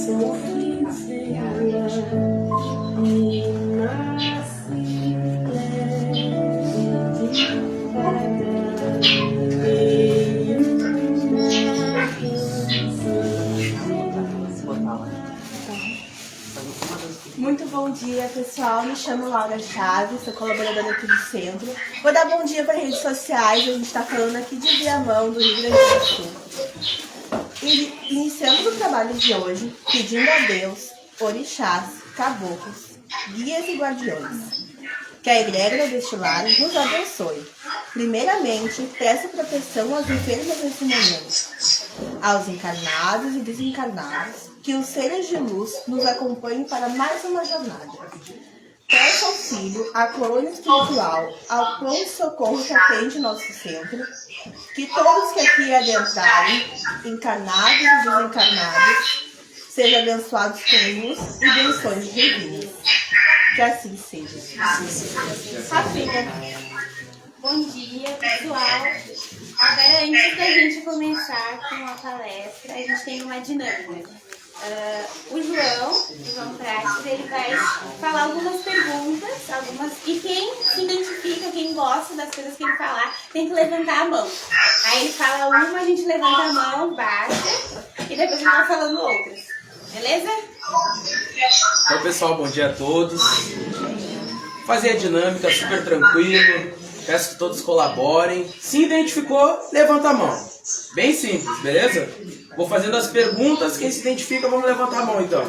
Muito bom dia, pessoal. Me chamo Laura Chaves, sou colaboradora aqui do centro. Vou dar bom dia para redes sociais. A gente está falando aqui de Viamão, do Rio Grande do Sul. Iniciamos o trabalho de hoje pedindo a Deus, orixás, caboclos, guias e guardiões, que a egrégora deste lar nos abençoe. Primeiramente, peço proteção aos enfermos nesse momento, aos encarnados e desencarnados, que os seres de luz nos acompanhem para mais uma jornada. Peço auxílio à colônia espiritual, ao pronto-socorro que atende nosso centro, que todos que aqui adentrarem, encarnados e desencarnados, sejam abençoados com luz e bênçãos divinas. Que assim seja. Rafinha. Bom dia, pessoal. Agora, antes da gente começar com a palestra, a gente tem uma dinâmica. O João Prates, ele vai falar algumas perguntas, e quem se identifica, quem gosta das coisas que ele falar, tem que levantar a mão. Aí ele fala uma, a gente levanta a mão, baixa, e depois ele vai falando outras. Beleza? Então, pessoal, bom dia a todos. Fazer a dinâmica super tranquilo. Peço que todos colaborem. Se identificou, levanta a mão. Bem simples, beleza? Vou fazendo as perguntas. Quem se identifica, vamos levantar a mão então.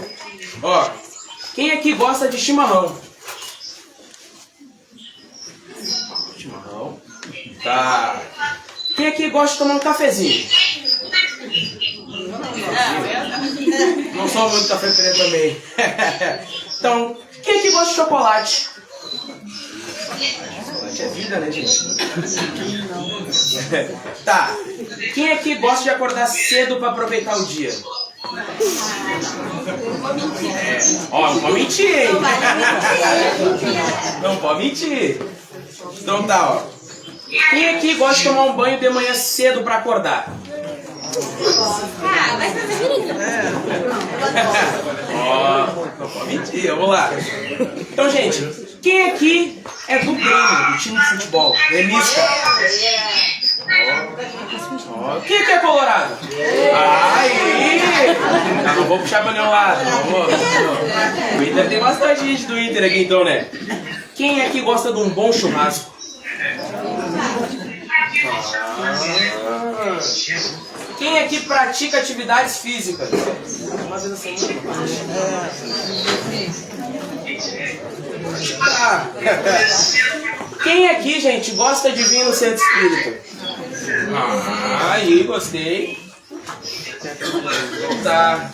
Ó, quem aqui gosta de chimarrão? Chimarrão. Tá. Quem aqui gosta de tomar um cafezinho? Não só muito café preto também. Então, quem aqui gosta de chocolate? Chocolate é vida, né, gente? Tá. Quem aqui gosta de acordar cedo para aproveitar o dia? Ó, não pode mentir, hein? Não pode mentir. Então tá, ó. Quem aqui gosta de tomar um banho de manhã cedo para acordar? Vai fazer brinca. Ó, não pode mentir, vamos lá. Então, gente, quem aqui é do Grêmio, do time de futebol? Gremista. Ó, quem aqui é colorado? Aí! Não vou puxar pra nenhum lado. O Inter tem bastante gente do Inter aqui, então, né? Quem aqui gosta de um bom churrasco? Quem aqui pratica atividades físicas? Uma vez a semana. Quem aqui, gente, gosta de vir no centro espírita? Aí, gostei. Tá.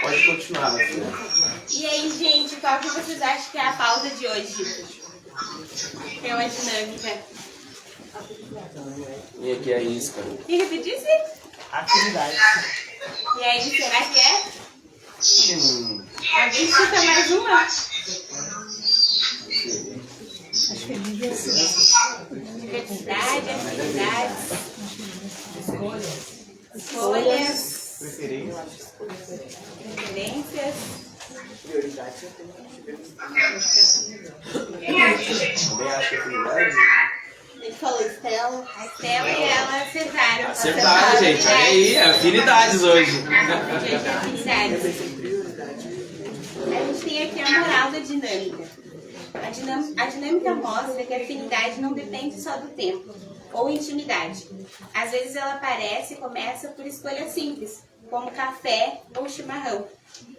Pode continuar. E aí, gente, qual que vocês acham que é a pauta de hoje? É uma dinâmica. E aqui é a isca. O que você disse? Atividade. E aí, será que é? Alguém cita mais uma? Acho que é diversidade. Diversidade, atividades. Escolhas. Preferências. Prioridade. Também acho que é prioridade. Ele falou Estela. A Estela e ela acertaram. Acertaram, gente. Olha aí, afinidades hoje. Gente, afinidades. A gente tem aqui a moral da dinâmica. A dinâmica mostra que a afinidade não depende só do tempo ou intimidade. Às vezes ela aparece e começa por escolha simples, como café ou chimarrão.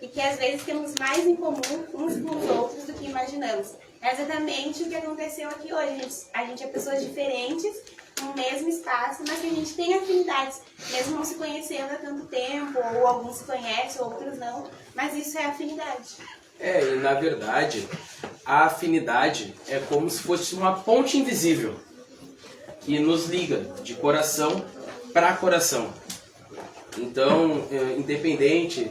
E que às vezes temos mais em comum uns com os outros do que imaginamos. É exatamente o que aconteceu aqui hoje. A gente é pessoas diferentes, no mesmo espaço, mas que a gente tem afinidades, mesmo não se conhecendo há tanto tempo, ou alguns se conhecem, outros não, mas isso é afinidade. E na verdade, a afinidade é como se fosse uma ponte invisível que nos liga de coração para coração. Então, independente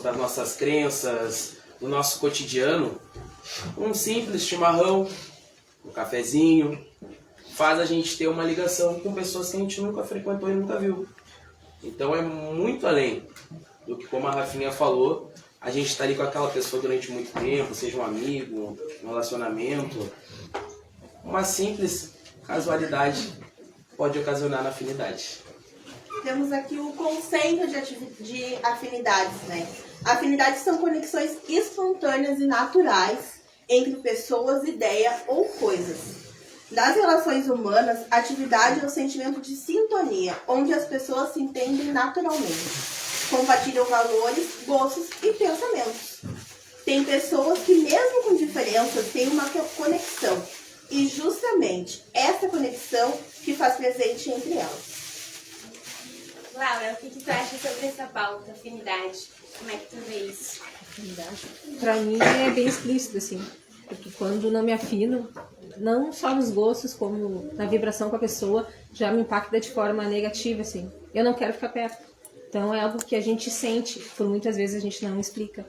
das nossas crenças, do nosso cotidiano, um simples chimarrão, um cafezinho, faz a gente ter uma ligação com pessoas que a gente nunca frequentou e nunca viu. Então é muito além. do que, como a Rafinha falou, a gente está ali com aquela pessoa durante muito tempo, seja um amigo, um relacionamento. Uma simples casualidade pode ocasionar na afinidade. Temos aqui o conceito de afinidades, né? Afinidades são conexões espontâneas e naturais entre pessoas, ideias ou coisas. Nas relações humanas, atividade é o sentimento de sintonia, onde as pessoas se entendem naturalmente, compartilham valores, gostos e pensamentos. Tem pessoas que, mesmo com diferenças, têm uma conexão, e justamente essa conexão que faz presente entre elas. Laura, o que tu acha sobre essa pauta, afinidade? Como é que tu vê isso? Pra mim é bem explícito, assim. Porque quando não me afino, não só nos gostos, como na vibração com a pessoa, já me impacta de forma negativa, assim. Eu não quero ficar perto. Então é algo que a gente sente, por muitas vezes a gente não explica.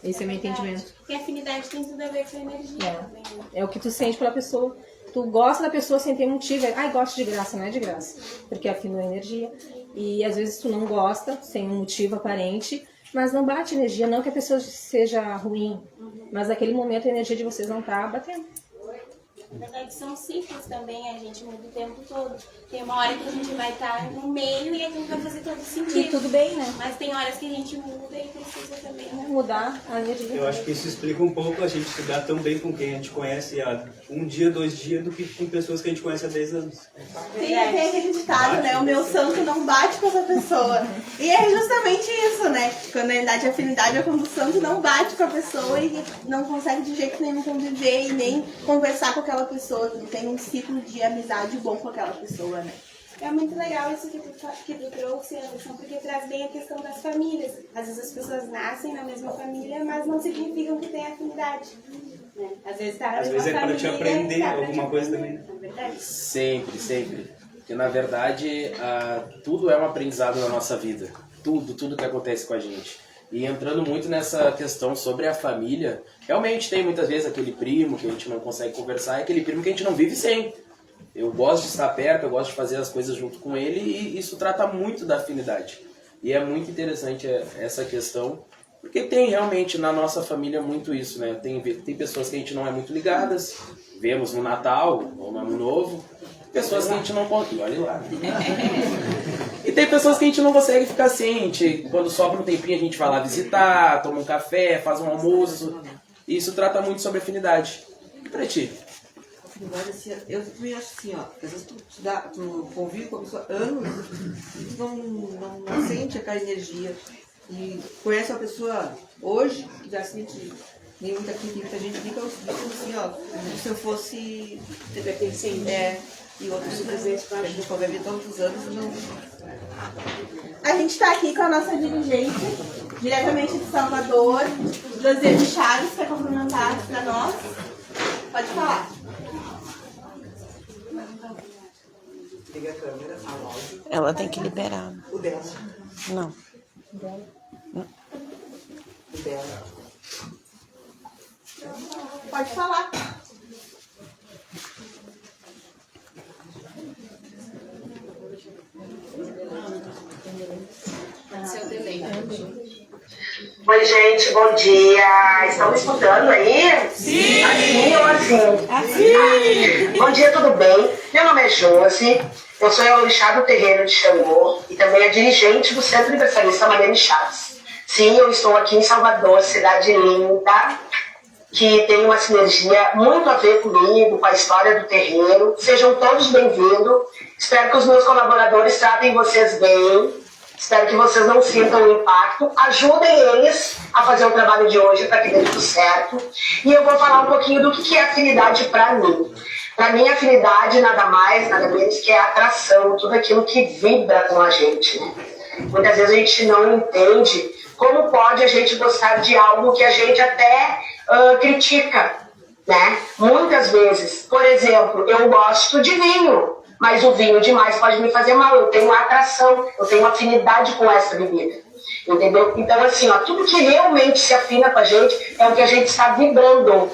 Esse é o meu entendimento. Porque afinidade tem tudo a ver com energia também, né? É o que tu sente pela pessoa. Tu gosta da pessoa sem ter motivo. Ai, gosto de graça, não é de graça. Porque afinou a energia. E às vezes tu não gosta, sem um motivo aparente, mas não bate energia. Não que a pessoa seja ruim, mas naquele momento a energia de vocês não tá batendo. Na verdade, são ciclos também, a gente muda o tempo todo. Tem uma hora que a gente vai estar no meio e a gente vai fazer todo sentido. E tudo bem, né? Mas tem horas que a gente muda e precisa também, né? Mudar a energia. Eu acho que isso explica um pouco a gente se dar tão bem com quem a gente conhece há um dia, 2 dias, do que com pessoas que a gente conhece há 10 anos. Tem aquele ditado, né? O meu santo não bate com essa pessoa. E é justamente isso, né? Quando na realidade a afinidade é quando o santo não bate com a pessoa e não consegue de jeito nenhum conviver e nem conversar com aquela pessoa. Não tem um ciclo de amizade bom com aquela pessoa, né? É muito legal isso que tu trouxe, Anderson, porque traz bem a questão das famílias. Às vezes as pessoas nascem na mesma família, mas não significam que têm afinidade. Né? Às vezes tá na Às mesma vezes é para família, te aprender tá pra alguma te coisa aprender, também. não é verdade? Sempre, sempre. Porque na verdade, tudo é um aprendizado na nossa vida. Tudo que acontece com a gente. E entrando muito nessa questão sobre a família, realmente tem muitas vezes aquele primo que a gente não consegue conversar, é aquele primo que a gente não vive sem. Eu gosto de estar perto, eu gosto de fazer as coisas junto com ele e isso trata muito da afinidade. E é muito interessante essa questão, porque tem realmente na nossa família muito isso, né? Tem pessoas que a gente não é muito ligadas, vemos no Natal ou no Ano Novo, pessoas que a gente não consegue, olha lá. E tem pessoas que a gente não consegue ficar sem, quando sobra um tempinho a gente vai lá visitar, toma um café, faz um almoço. E isso trata muito sobre afinidade. E pra ti? Eu também acho assim, ó, às vezes tu convive com a pessoa anos, tu não sente aquela energia. E conhece uma pessoa hoje, que já sente, nem muita gente fica assim, ó, como se eu fosse pertencente. E outros simplesmente que a gente convive tantos anos não. A gente está aqui com a nossa dirigente, diretamente de Salvador, Josiane Chaves, para cumprimentar para nós. Pode falar. Liga a câmera, fala áudio. Ela tem que liberar. O dela. Não. O dela. Pode falar. Seu delay. Oi, gente, bom dia. Estão me escutando aí? Sim! Assim ou assim? Assim! Bom dia, tudo bem? Meu nome é Josi, eu sou a orixá do terreiro de Xangô e também a dirigente do Centro Universalista Mariane Chaves. Sim, eu estou aqui em Salvador, cidade linda, que tem uma sinergia muito a ver comigo, com a história do terreiro. Sejam todos bem-vindos. Espero que os meus colaboradores tratem vocês bem. Espero que vocês não sintam o impacto. Ajudem eles a fazer o trabalho de hoje para que dê tudo certo. E eu vou falar um pouquinho do que é afinidade para mim. Para mim, afinidade nada mais, nada menos que a atração, tudo aquilo que vibra com a gente. Né? Muitas vezes a gente não entende como pode a gente gostar de algo que a gente até critica. Né? Muitas vezes, por exemplo, eu gosto de vinho. Mas o vinho demais pode me fazer mal. Eu tenho atração, eu tenho afinidade com essa bebida. Entendeu? Então, assim, ó, tudo que realmente se afina com a gente é o que a gente está vibrando.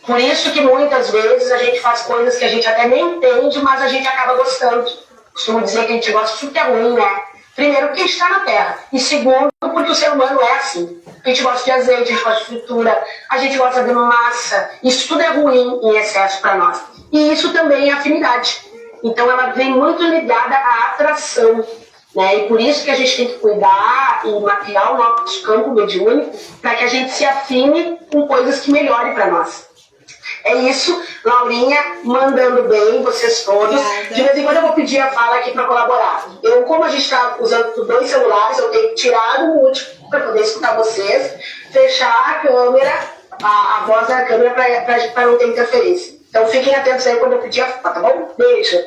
Por isso que muitas vezes a gente faz coisas que a gente até nem entende, mas a gente acaba gostando. Costumo dizer que a gente gosta de tudo que é ruim, né? Primeiro, porque a gente está na Terra. E segundo, porque o ser humano é assim. A gente gosta de azeite, a gente gosta de fritura, a gente gosta de massa. Isso tudo é ruim em excesso para nós. E isso também é afinidade. Então ela vem muito ligada à atração. Né? E por isso que a gente tem que cuidar e mapear o nosso campo mediúnico para que a gente se afine com coisas que melhorem para nós. É isso, Laurinha, mandando bem, vocês todos. Obrigada. De vez em quando eu vou pedir a fala aqui para colaborar. Como a gente está usando 2 celulares, eu tenho tirado o último para poder escutar vocês, fechar a câmera, a voz da câmera para não ter interferência. Então fiquem atentos aí quando eu pedir a fala, tá bom? Beijo.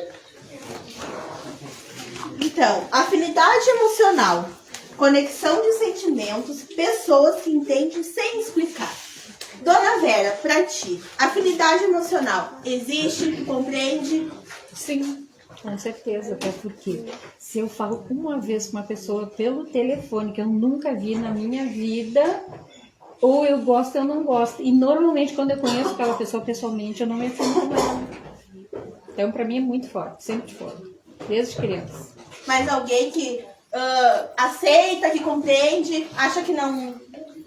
Então, afinidade emocional, conexão de sentimentos, pessoas que entendem sem explicar. Dona Vera, pra ti, afinidade emocional existe? Tu compreende? Sim, com certeza, até porque se eu falo uma vez com uma pessoa pelo telefone que eu nunca vi na minha vida, ou eu gosto ou eu não gosto. E normalmente quando eu conheço aquela pessoa pessoalmente, eu não me afino com ela. Então pra mim é muito forte, sempre foi, desde criança. Mas alguém que aceita, que compreende, acha que não...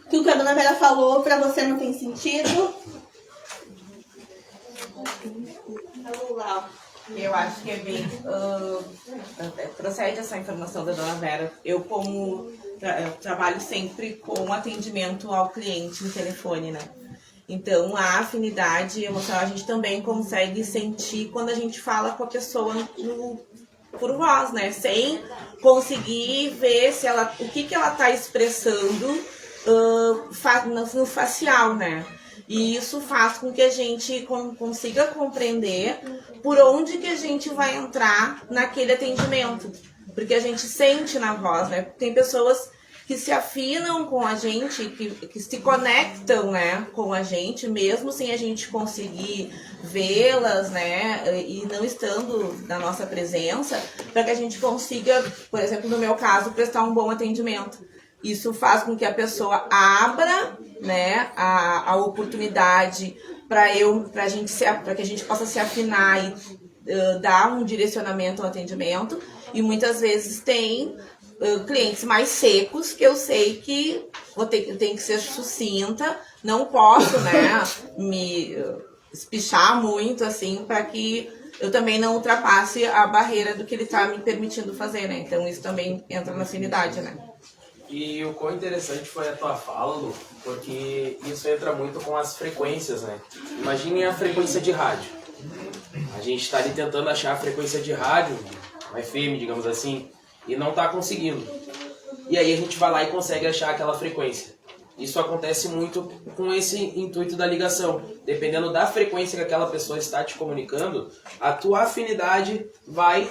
que o que a Dona Vera falou pra você não tem sentido? Eu acho que é bem... procede essa informação da Dona Vera. Eu, como trabalho sempre com atendimento ao cliente no telefone, né? Então, a afinidade emocional a gente também consegue sentir quando a gente fala com a pessoa por voz, né? Sem conseguir ver se ela, o que ela está expressando no facial, né? E isso faz com que a gente consiga compreender por onde que a gente vai entrar naquele atendimento. Porque a gente sente na voz, né? Tem pessoas que se afinam com a gente, que se conectam, né, com a gente, mesmo sem a gente conseguir vê-las, né, e não estando na nossa presença, para que a gente consiga, por exemplo, no meu caso, prestar um bom atendimento. Isso faz com que a pessoa abra, né, a oportunidade para que a gente possa se afinar e dar um direcionamento ao atendimento. E muitas vezes tem clientes mais secos que eu sei que eu tenho que ser sucinta, não posso, né, me espichar muito assim para que eu também não ultrapasse a barreira do que ele está me permitindo fazer, né? Então isso também entra na afinidade, né? E o quão interessante foi a tua fala, Lu, porque isso entra muito com as frequências, né? Imaginem a frequência de rádio. A gente está ali tentando achar a frequência de rádio, uma FM, digamos assim, e não está conseguindo. E aí a gente vai lá e consegue achar aquela frequência. Isso acontece muito com esse intuito da ligação. Dependendo da frequência que aquela pessoa está te comunicando, a tua afinidade vai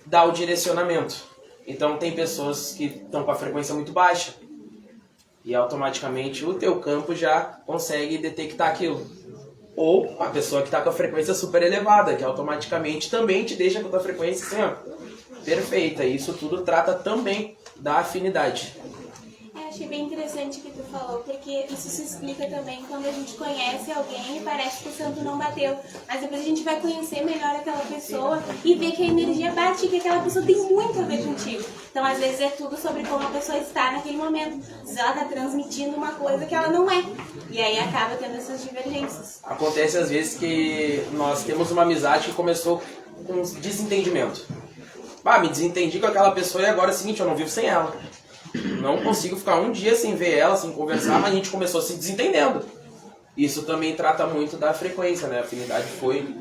dar o direcionamento. Então tem pessoas que estão com a frequência muito baixa e automaticamente o teu campo já consegue detectar aquilo. Ou a pessoa que está com a frequência super elevada, que automaticamente também te deixa com a tua frequência assim, ó, perfeita. E isso tudo trata também da afinidade. Achei bem interessante o que tu falou, porque isso se explica também quando a gente conhece alguém e parece que o santo não bateu. Mas depois a gente vai conhecer melhor aquela pessoa e ver que a energia bate e que aquela pessoa tem muito a ver contigo. Então, às vezes, é tudo sobre como a pessoa está naquele momento. Às vezes ela está transmitindo uma coisa que ela não é. E aí acaba tendo essas divergências. Acontece às vezes que nós temos uma amizade que começou com um desentendimento. Me desentendi com aquela pessoa e agora é o seguinte, eu não vivo sem ela. Não consigo ficar um dia sem ver ela, sem conversar, mas a gente começou se desentendendo. Isso também trata muito da frequência, né? A afinidade foi...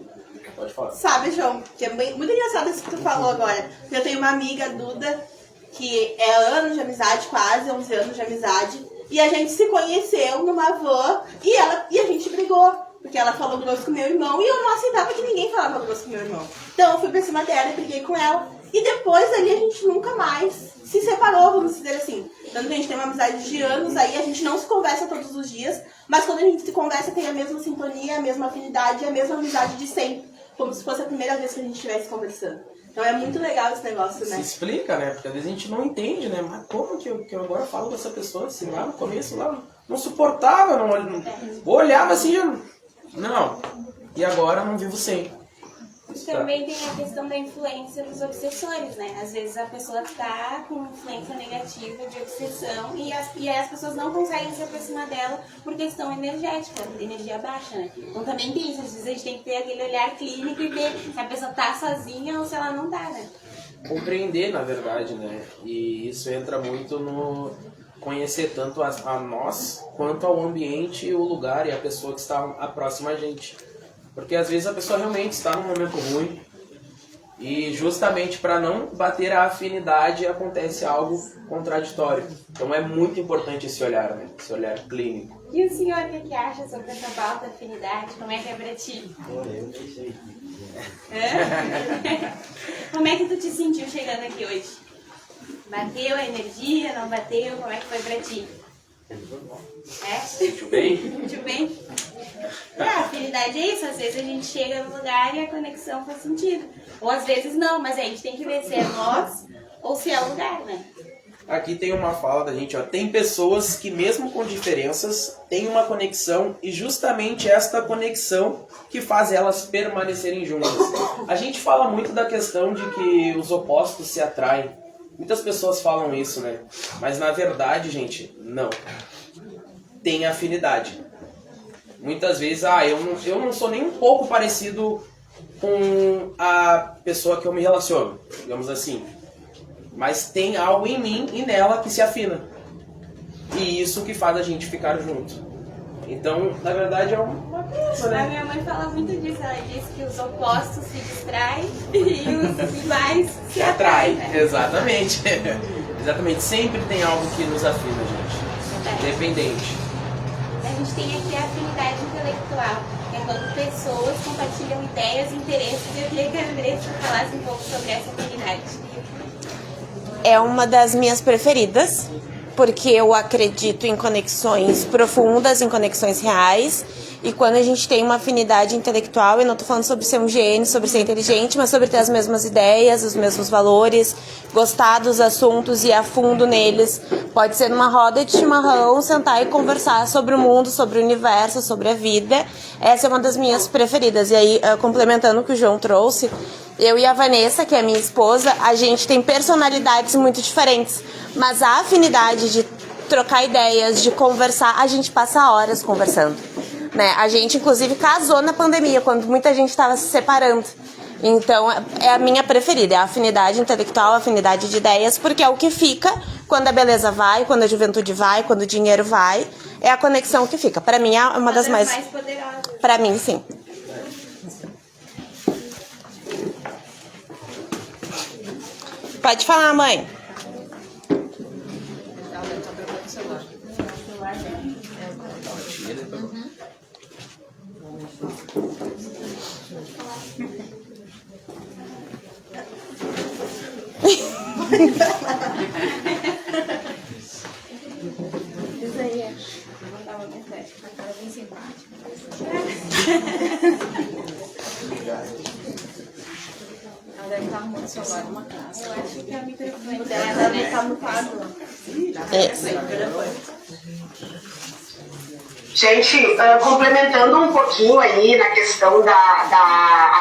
Pode falar. Sabe, João, que é muito engraçado isso que tu falou agora. Eu tenho uma amiga, Duda, que é anos de amizade, quase 11 anos de amizade. E a gente se conheceu numa van e a gente brigou. Porque ela falou grosso com meu irmão e eu não aceitava que ninguém falava grosso com meu irmão. Então eu fui pra cima dela e briguei com ela. E depois ali a gente nunca mais se separou, vamos dizer assim. Tanto que a gente tem uma amizade de anos aí, a gente não se conversa todos os dias, mas quando a gente se conversa tem a mesma sintonia, a mesma afinidade, a mesma amizade de sempre. Como se fosse a primeira vez que a gente estivesse conversando. Então é muito legal esse negócio, né? Se explica, né? Porque às vezes a gente não entende, né? Mas como que eu agora falo com essa pessoa assim, lá no começo, lá não suportava, não olhava assim, não. E agora não vivo sem. Isso também tem a questão da influência dos obsessores, né? Às vezes a pessoa tá com influência negativa de obsessão e aí as pessoas não conseguem se aproximar dela por questão energética, energia baixa, né? Então também tem isso, às vezes a gente tem que ter aquele olhar clínico e ver se a pessoa tá sozinha ou se ela não tá, né? Compreender, na verdade, né? E isso entra muito no conhecer tanto a nós quanto ao ambiente, o lugar e a pessoa que está próxima a gente. Porque às vezes a pessoa realmente está num momento ruim e justamente para não bater a afinidade acontece algo contraditório. Então é muito importante esse olhar, né? Esse olhar clínico. E o senhor, o que acha sobre essa pauta afinidade? Como é que é pra ti? Como é que tu te sentiu chegando aqui hoje? Bateu a energia, não bateu? Como é que foi pra ti? Sentiu bem? Sentiu bem? A afinidade é isso, às vezes a gente chega no lugar e a conexão faz sentido. Ou às vezes não, mas a gente tem que ver se é nós ou se é o lugar, né? Aqui tem uma fala da gente, ó. Tem pessoas que mesmo com diferenças têm uma conexão e justamente esta conexão que faz elas permanecerem juntas. A gente fala muito da questão de que os opostos se atraem. Muitas pessoas falam isso, né? Mas na verdade, gente, não. Tem afinidade. Muitas vezes, eu não sou nem um pouco parecido com a pessoa que eu me relaciono, digamos assim. Mas tem algo em mim e nela que se afina. E isso que faz a gente ficar junto. Então, na verdade, é uma coisa, né? A minha mãe fala muito disso. Ela diz que os opostos se distraem e os iguais se atraem. Né? Exatamente. Exatamente. Sempre tem algo que nos afina, gente. Independente. A gente tem aqui a afinidade intelectual. É quando pessoas compartilham ideias e interesses. Eu queria que a Andressa falasse um pouco sobre essa afinidade. É uma das minhas preferidas, porque eu acredito em conexões profundas, em conexões reais. E quando a gente tem uma afinidade intelectual, eu não estou falando sobre ser um gênio, sobre ser inteligente, mas sobre ter as mesmas ideias, os mesmos valores, gostar dos assuntos e ir a fundo neles. Pode ser numa roda de chimarrão, sentar e conversar sobre o mundo, sobre o universo, sobre a vida. Essa é uma das minhas preferidas. E aí, complementando o que o João trouxe, eu e a Vanessa, que é minha esposa, a gente tem personalidades muito diferentes. Mas a afinidade de trocar ideias, de conversar, a gente passa horas conversando. Né? A gente, inclusive, casou na pandemia, quando muita gente estava se separando. Então, é a minha preferida, é a afinidade intelectual, a afinidade de ideias, porque é o que fica quando a beleza vai, quando a juventude vai, quando o dinheiro vai. É a conexão que fica. Para mim, é uma das mais poderosas. Para mim, sim. Pode falar, mãe. Isso aí é. Vou mandar uma mensagem pra cara bem simpática. Ela deve estar arrumando o celular numa casa. Eu acho que é o microfone dela deve estar mutado. Gente, complementando um pouquinho aí na questão da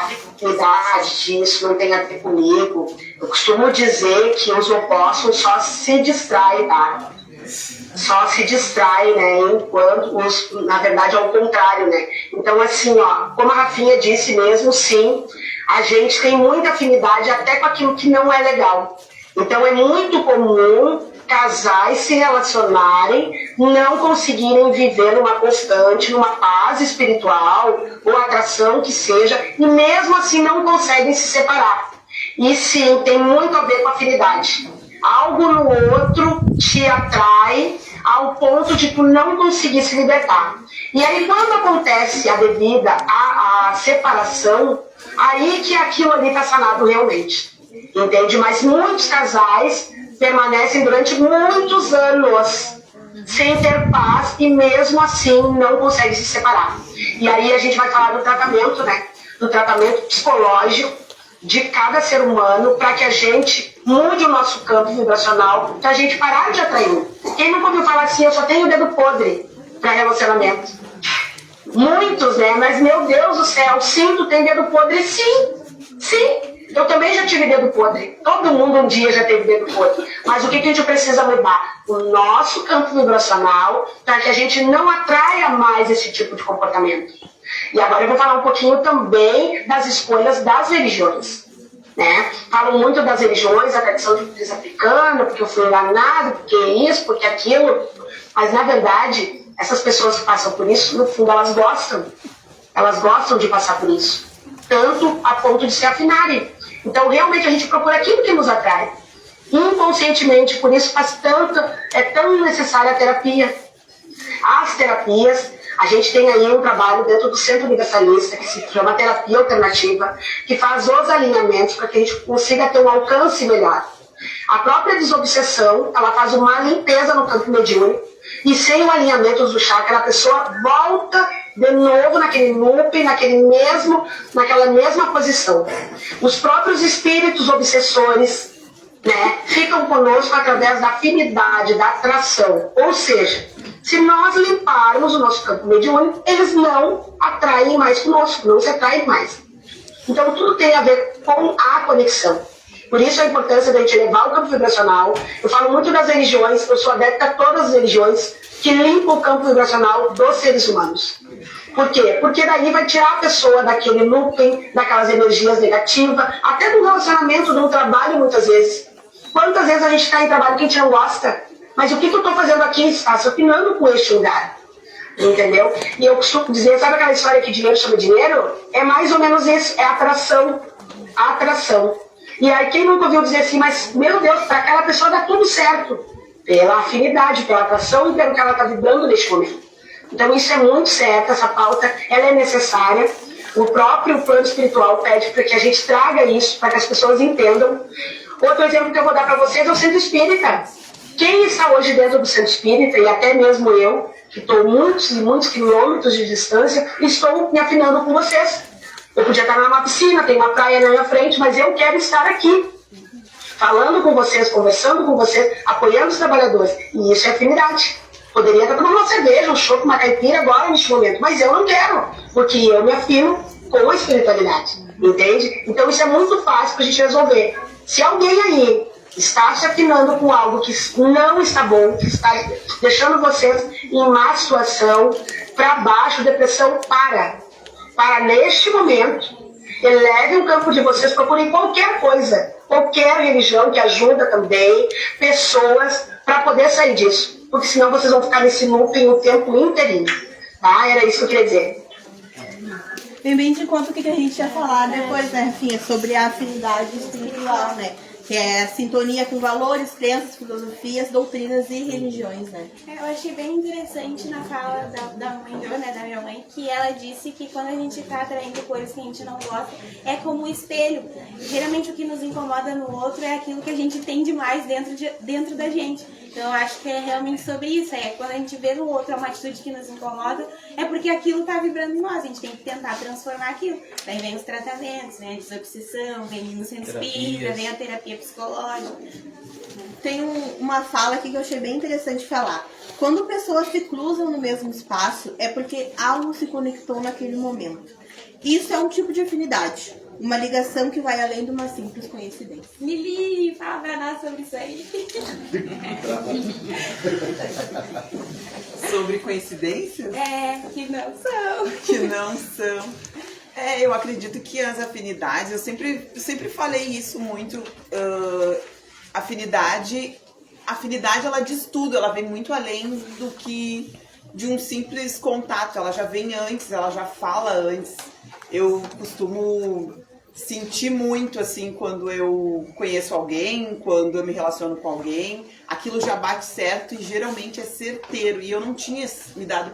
afinidade, disso não tem a ver comigo, eu costumo dizer que os opostos só se distraem, tá? Só se distraem, né? Enquanto na verdade, é o contrário, né? Então, assim, ó, como a Rafinha disse mesmo, sim, a gente tem muita afinidade até com aquilo que não é legal. Então, é muito comum casais se relacionarem, não conseguirem viver numa constante, numa paz espiritual ou atração que seja, e mesmo assim não conseguem se separar. E sim, tem muito a ver com afinidade. Algo no outro te atrai ao ponto de tu não conseguir se libertar. E aí quando acontece a devida a separação, aí que aquilo ali está sanado realmente. Entende? Mas muitos casais permanecem durante muitos anos sem ter paz e mesmo assim não conseguem se separar. E aí a gente vai falar do tratamento, né? Do tratamento psicológico de cada ser humano para que a gente mude o nosso campo vibracional, para a gente parar de atrair. Quem nunca ouviu falar assim, eu só tenho o dedo podre para relacionamento? Muitos, né? Mas meu Deus do céu, sim, tu tem dedo podre, sim. Sim, eu também já tive dedo podre. Todo mundo um dia já teve dedo podre. Mas o que a gente precisa mudar? O nosso campo vibracional, para que a gente não atraia mais esse tipo de comportamento. E agora eu vou falar um pouquinho também das escolhas das religiões. Né? Falam muito das religiões, a tradição de matriz africana, porque eu fui enganado, porque isso, porque aquilo. Mas, na verdade, essas pessoas que passam por isso, no fundo, elas gostam. Elas gostam de passar por isso. Tanto a ponto de se afinarem. Então, realmente, a gente procura aquilo que nos atrai. Inconscientemente, por isso é tão necessária a terapia. As terapias, a gente tem aí um trabalho dentro do Centro Universalista, que se chama Terapia Alternativa, que faz os alinhamentos para que a gente consiga ter um alcance melhor. A própria desobsessão, ela faz uma limpeza no campo mediúnico, e sem o alinhamento do chakra, a pessoa volta de novo naquele looping, naquela mesma posição. Os próprios espíritos obsessores, né, ficam conosco através da afinidade, da atração. Ou seja, se nós limparmos o nosso campo mediúnico, eles não atraem mais conosco, não se atraem mais. Então tudo tem a ver com a conexão. Por isso a importância da gente levar o campo vibracional. Eu falo muito das religiões, eu sou adepta a todas as religiões que limpam o campo vibracional dos seres humanos. Por quê? Porque daí vai tirar a pessoa daquele looping, daquelas energias negativas, até do relacionamento, do trabalho muitas vezes. Quantas vezes a gente está em trabalho que a gente não gosta? Mas o que eu estou fazendo aqui? Está se afinando com este lugar. Entendeu? E eu costumo dizer, sabe aquela história que dinheiro chama dinheiro? É mais ou menos isso, é atração. Atração. E aí quem nunca ouviu dizer assim, mas meu Deus, para aquela pessoa dá tudo certo. Pela afinidade, pela atração e pelo que ela está vibrando neste momento. Então isso é muito certo, essa pauta ela é necessária. O próprio plano espiritual pede para que a gente traga isso, para que as pessoas entendam. Outro exemplo que eu vou dar para vocês é o Centro Espírita. Quem está hoje dentro do Centro Espírita, e até mesmo eu, que estou muitos e muitos quilômetros de distância, estou me afinando com vocês. Eu podia estar numa piscina, tem uma praia na minha frente, mas eu quero estar aqui, falando com vocês, conversando com vocês, apoiando os trabalhadores. E isso é afinidade. Poderia estar tomando uma cerveja, um chopp, uma caipira agora, neste momento, mas eu não quero, porque eu me afino com a espiritualidade, entende? Então isso é muito fácil para a gente resolver. Se alguém aí está se afinando com algo que não está bom, que está deixando vocês em má situação, para baixo, depressão, para neste momento, eleve o campo de vocês, procurem qualquer coisa, qualquer religião que ajuda também, pessoas, para poder sair disso, porque senão vocês vão ficar nesse looping o tempo inteirinho, tá? Era isso que eu queria dizer. Vem bem de conta o que a gente ia falar depois, né, Rafinha, sobre a afinidade espiritual, né? Que é a sintonia com valores, crenças, filosofias, doutrinas e religiões, né? Eu achei bem interessante na fala da mãe, né, da minha mãe, que ela disse que quando a gente está atraindo coisas que a gente não gosta, é como um espelho. Geralmente o que nos incomoda no outro é aquilo que a gente tem demais dentro da gente. Então eu acho que é realmente sobre isso, quando a gente vê no outro uma atitude que nos incomoda, é porque aquilo está vibrando em nós, a gente tem que tentar transformar aquilo. Daí vem os tratamentos, vem a desobsessão, vem no centro espírita, vem a terapia psicológica. Tem uma fala aqui que eu achei bem interessante falar. Quando pessoas se cruzam no mesmo espaço, é porque algo se conectou naquele momento. Isso é um tipo de afinidade. Uma ligação que vai além de uma simples coincidência. Mili, fala pra nós sobre isso aí. Sobre coincidências? Que não são. Que não são. Eu acredito que as afinidades, eu sempre falei isso muito, afinidade ela diz tudo, ela vem muito além do que de um simples contato, ela já vem antes, ela já fala antes. Eu costumo sentir muito assim quando eu conheço alguém, quando eu me relaciono com alguém, aquilo já bate certo e geralmente é certeiro, e eu não tinha me dado,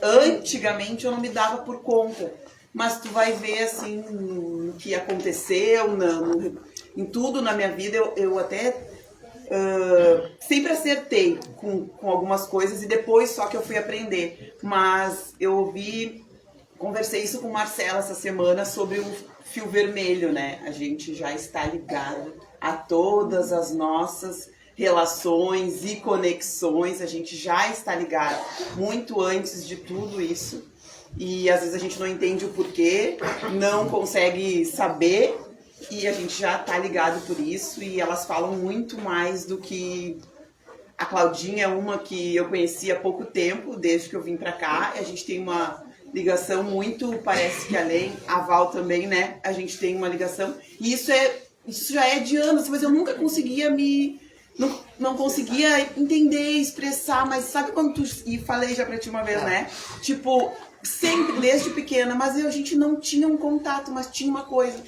antigamente eu não me dava por conta, mas tu vai ver assim o que aconteceu em tudo na minha vida, eu até sempre acertei com algumas coisas e depois só que eu fui aprender, mas eu conversei isso com Marcela essa semana sobre o fio vermelho, né? A gente já está ligado a todas as nossas relações e conexões, a gente já está ligado muito antes de tudo isso. e às vezes a gente não entende o porquê, não consegue saber, e a gente já tá ligado por isso, e elas falam muito mais do que... A Claudinha é uma que eu conheci há pouco tempo, desde que eu vim pra cá, e a gente tem uma ligação muito, parece que além, a Val também, né? A gente tem uma ligação, e isso já é de anos, mas eu nunca conseguia não conseguia entender, expressar, mas sabe quando tu... E falei já pra ti uma vez, né? Tipo, sempre, desde pequena, mas a gente não tinha um contato, mas tinha uma coisa,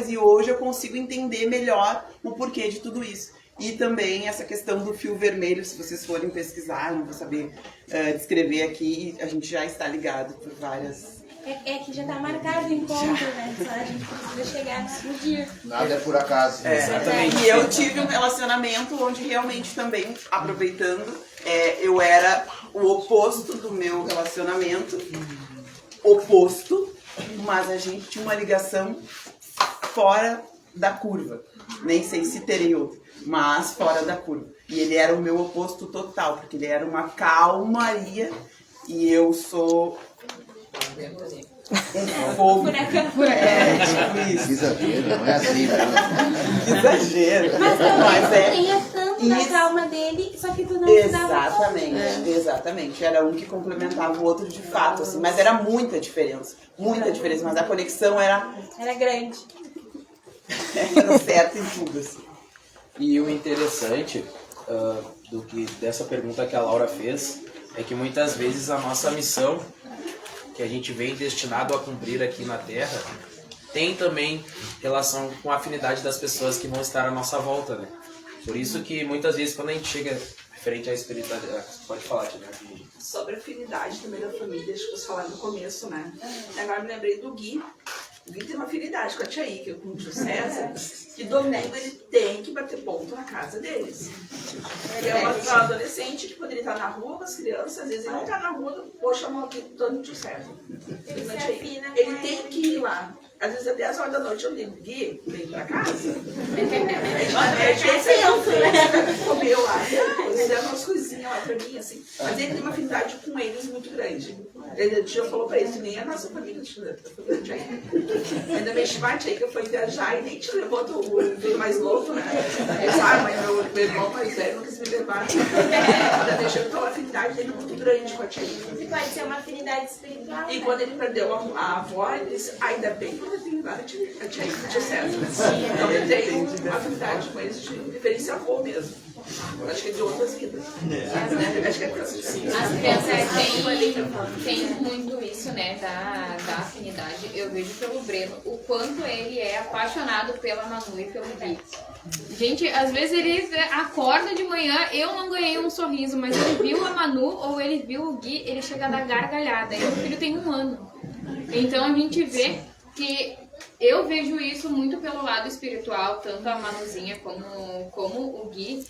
e hoje eu consigo entender melhor o porquê de tudo isso. E também essa questão do fio vermelho, se vocês forem pesquisar, não vou saber descrever aqui, a gente já está ligado por várias... É que já tá marcado o encontro, né? Só a gente precisa chegar no dia. Nada é por acaso. Exatamente. E eu tive um relacionamento onde realmente também, aproveitando, eu era o oposto do meu relacionamento, mas a gente tinha uma ligação fora da curva. Nem sei se terei outro, mas fora da curva. E ele era o meu oposto total, porque ele era uma calmaria e eu sou... Um fogo. Tipo isso. Que exagero, não é assim, né? Que exagero. Mas talvez tu tenha tanto da calma dele, só que tu não se dava conta. Exatamente. Era um que complementava o outro de fato, assim. Mas era muita diferença. Mas a conexão era grande. Era certo em tudo, assim. E o interessante dessa pergunta que a Laura fez é que muitas vezes a nossa missão que a gente vem destinado a cumprir aqui na Terra tem também relação com a afinidade das pessoas que vão estar à nossa volta, né? Por isso que muitas vezes quando a gente chega referente à espiritualidade... Pode falar, Tia. Sobre a afinidade também da família, acho que vocês falaram no começo, né? Agora me lembrei do Gui. O Gui tem uma afinidade com a Tia Ika, com o tio César, que domingo ele tem que bater ponto na casa deles. Ele é uma adolescente que poderia estar na rua com as crianças, às vezes ele não está na rua, vou chamar aqui do tio César. Ele tem que ir lá. Às vezes às 10 horas da noite eu digo, Gui, vem pra casa. Comeu lá, fizeram umas coisinhas lá pra mim, assim. Mas ele tem uma afinidade com eles muito grande. Ele já falou pra eles que nem a nossa família de ainda me chamate aí que eu fui viajar e nem te levou do filho mais novo, né? Ele disse, mas meu irmão mais velho não quis me levar. Ainda deixou então a afinidade dele muito grande com a tia. E pode ser uma afinidade espiritual. E quando ele perdeu a avó, ele disse, ainda bem que eu tenho a tia César. Então ele tem uma afinidade com eles de referência avô mesmo. Acho que é de outras vidas. Acho que é as crianças têm muito isso, né, da afinidade. Eu vejo pelo Breno o quanto ele é apaixonado pela Manu e pelo Gui. Gente, às vezes ele acorda de manhã, eu não ganhei um sorriso, mas ele viu a Manu ou ele viu o Gui, ele chega a dar gargalhada. E meu filho tem 1 ano. Então a gente vê que eu vejo isso muito pelo lado espiritual, tanto a Manuzinha como o Gui.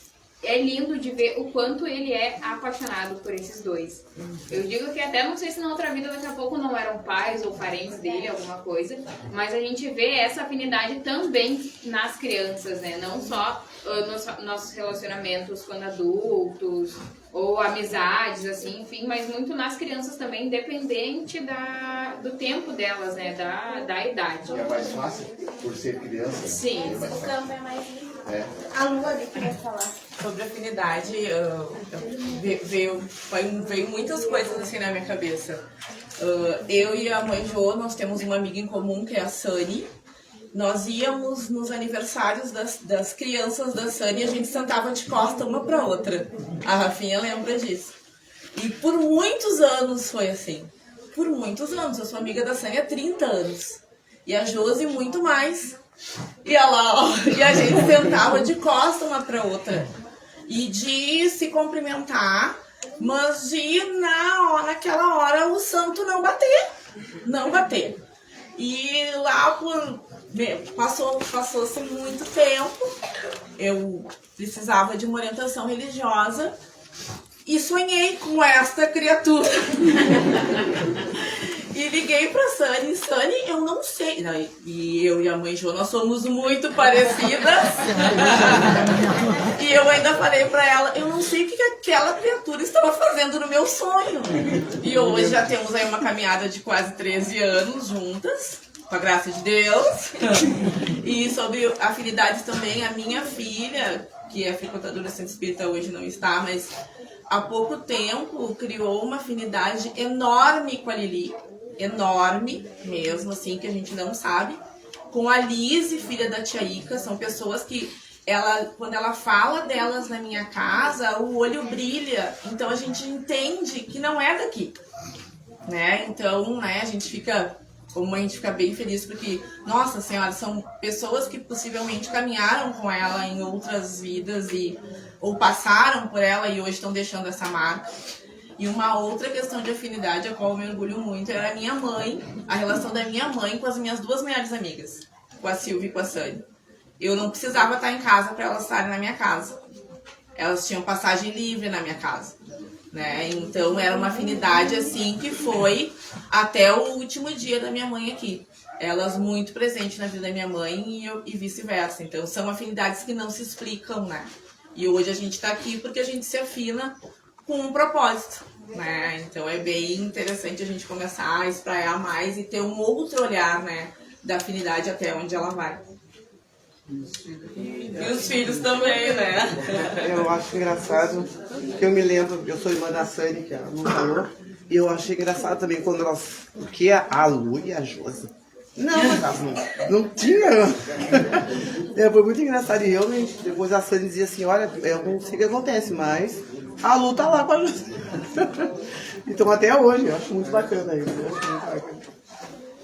É lindo de ver o quanto ele é apaixonado por esses dois. Eu digo que até não sei se na outra vida daqui a pouco não eram pais ou parentes dele, alguma coisa, mas a gente vê essa afinidade também nas crianças, né? Não só nos nossos relacionamentos quando adultos, ou amizades, assim, enfim, mas muito nas crianças também, independente do tempo delas, né? Da idade. É mais fácil por ser criança? Sim. O campo é mais livre. A Lu ali queria falar. Sobre afinidade, veio muitas coisas assim na minha cabeça. Eu e a mãe Jo, nós temos uma amiga em comum que é a Sani. Nós íamos nos aniversários das crianças da Sani e a gente sentava de costa uma pra outra. A Rafinha lembra disso. E por muitos anos foi assim. Por muitos anos. Eu sou amiga da Sani há 30 anos. E a Josi muito mais. E a gente sentava de costa uma pra outra. E de se cumprimentar, mas de naquela hora o santo não bater. E lá passou-se muito tempo, eu precisava de uma orientação religiosa e sonhei com esta criatura. E liguei pra Sani, eu não sei. Não, e eu e a mãe Jo, nós somos muito parecidas. E eu ainda falei pra ela, eu não sei o que aquela criatura estava fazendo no meu sonho. E hoje já temos aí uma caminhada de quase 13 anos juntas, com a graça de Deus. E sobre afinidades também, a minha filha, que é frequentadora do Centro Espírita, hoje não está, mas há pouco tempo criou uma afinidade enorme com a Lili. Enorme mesmo, assim, que a gente não sabe. Com a Lise, filha da tia Ica, são pessoas que quando ela fala delas na minha casa, o olho brilha. Então a gente entende que não é daqui, né? Então, né, a gente fica bem feliz porque, nossa senhora, são pessoas que possivelmente caminharam com ela em outras vidas ou passaram por ela e hoje estão deixando essa marca. E uma outra questão de afinidade, a qual eu me orgulho muito, era a minha mãe, a relação da minha mãe com as minhas duas melhores amigas, com a Silvia e com a Sani. Eu não precisava estar em casa para elas estarem na minha casa. Elas tinham passagem livre na minha casa, né? Então era uma afinidade assim que foi até o último dia da minha mãe aqui. Elas muito presentes na vida da minha mãe e vice-versa. Então são afinidades que não se explicam, né? E hoje a gente está aqui porque a gente se afina com um propósito, né? Então é bem interessante a gente começar a espraiar mais e ter um outro olhar, né, da afinidade até onde ela vai. E os filhos também, né? Eu acho engraçado, que eu me lembro, eu sou irmã da Sani, que ela não falou, e eu achei engraçado também quando elas, porque a Lu e a Josi, não tinha. Foi muito engraçado, e realmente, depois a Sani dizia assim, olha, eu não sei o que acontece, mas a Lu tá lá com a Josi. Então até hoje, eu acho muito bacana isso.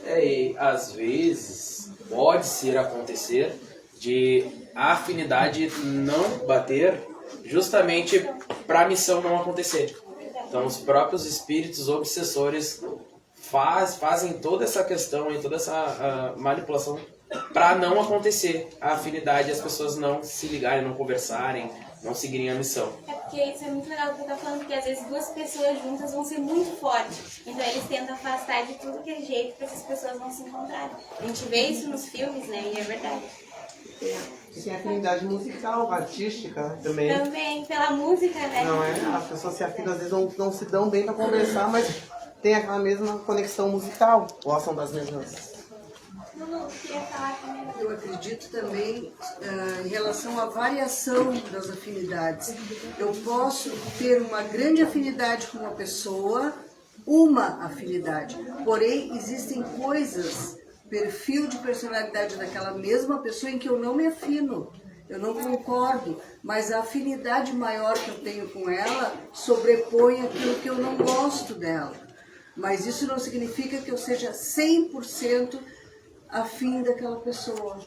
E às vezes pode acontecer de a afinidade não bater justamente para a missão não acontecer. Então os próprios espíritos obsessores fazem toda essa questão e toda essa manipulação para não acontecer a afinidade, as pessoas não se ligarem, não conversarem, não seguirem a missão. É porque isso é muito legal o que eu tô falando, porque às vezes duas pessoas juntas vão ser muito fortes. Então eles tentam afastar de tudo que é jeito para essas pessoas não se encontrarem. A gente vê isso nos filmes, né? E é verdade. Tem afinidade musical, artística também. Também, pela música, né? Não é? As pessoas se afinam, às vezes não se dão bem para conversar, mas tem aquela mesma conexão musical, gostam das mesmas. Eu acredito também em relação à variação das afinidades. Eu posso ter uma grande afinidade com uma pessoa, uma afinidade, porém existem coisas, perfil de personalidade daquela mesma pessoa em que eu não me afino, eu não concordo, mas a afinidade maior que eu tenho com ela sobrepõe aquilo que eu não gosto dela. Mas isso não significa que eu seja 100% afim daquela pessoa.